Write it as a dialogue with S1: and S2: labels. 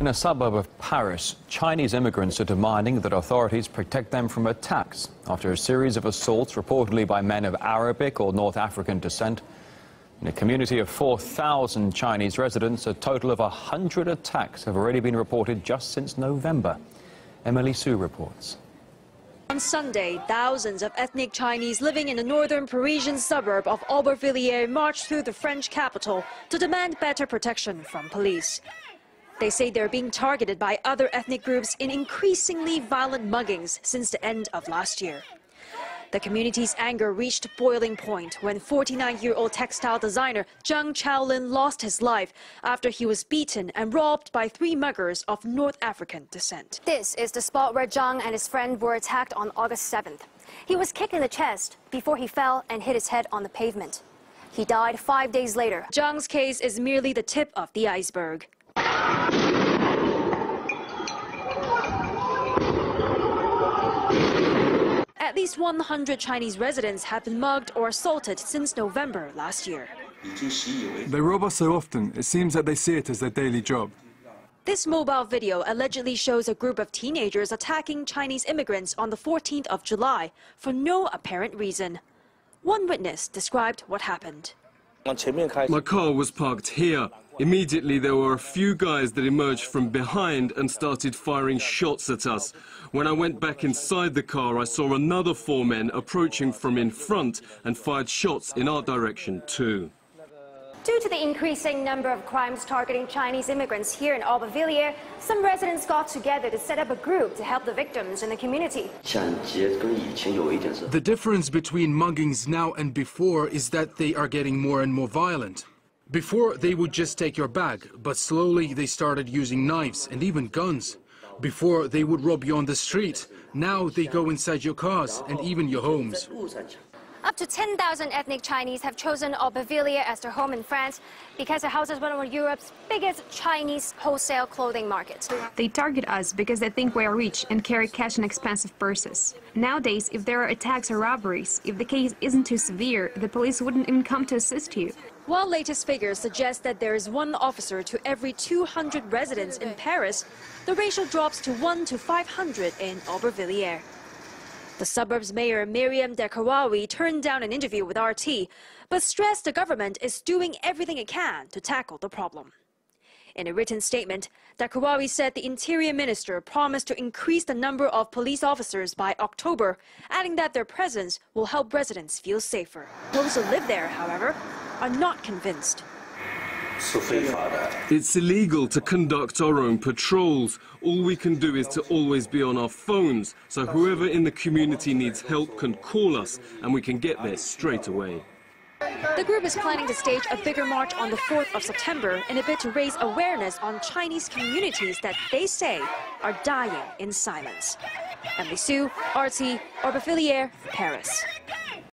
S1: In a suburb of Paris, Chinese immigrants are demanding that authorities protect them from attacks after a series of assaults reportedly by men of Arabic or North African descent. In a community of 4,000 Chinese residents, a total of 100 attacks have already been reported just since November. Emily Sue reports.
S2: On Sunday, thousands of ethnic Chinese living in the northern Parisian suburb of Aubervilliers marched through the French capital to demand better protection from police. They say they're being targeted by other ethnic groups in increasingly violent muggings since the end of last year. The community's anger reached boiling point when 49-year-old textile designer Zhang Chaolin lost his life after he was beaten and robbed by 3 muggers of North African descent.
S3: This is the spot where Zhang and his friend were attacked on August 7th. He was kicked in the chest before he fell and hit his head on the pavement. He died 5 days later.
S2: Zhang's case is merely the tip of the iceberg. At least 100 Chinese residents have been mugged or assaulted since November last year.
S4: They rob us so often, it seems that they see it as their daily job.
S2: This mobile video allegedly shows a group of teenagers attacking Chinese immigrants on the 14th of July for no apparent reason. One witness described what happened.
S5: My car was parked here. Immediately there were a few guys that emerged from behind and started firing shots at us. When I went back inside the car, I saw another 4 men approaching from in front and fired shots in our direction too.
S3: Due to the increasing number of crimes targeting Chinese immigrants here in Aubervilliers, some residents got together to set up a group to help the victims in the community.
S6: The difference between muggings now and before is that they are getting more and more violent. Before, they would just take your bag, but slowly they started using knives and even guns. Before, they would rob you on the street. Now they go inside your cars and even your homes.
S3: Up to 10,000 ethnic Chinese have chosen Aubervilliers as their home in France because it houses one of Europe's biggest Chinese wholesale clothing markets.
S7: They target us because they think we are rich and carry cash and expensive purses. Nowadays, if there are attacks or robberies, if the case isn't too severe, the police wouldn't even come to assist you.
S2: While latest figures suggest that there is 1 officer to every 200 residents in Paris, the ratio drops to 1 to 500 in Aubervilliers. The suburb's mayor, Miriam Dekawawi, turned down an interview with RT, but stressed the government is doing everything it can to tackle the problem. In a written statement, Dekawawi said the interior minister promised to increase the number of police officers by October, adding that their presence will help residents feel safer. Those who live there, however, are not convinced.
S5: It's illegal to conduct our own patrols. All we can do is to always be on our phones, so whoever in the community needs help can call us and we can get there straight away.
S2: The group is planning to stage a bigger march on the 4th of September in a bid to raise awareness on Chinese communities that they say are dying in silence. Emily Sue, RT, Aubervilliers, Paris.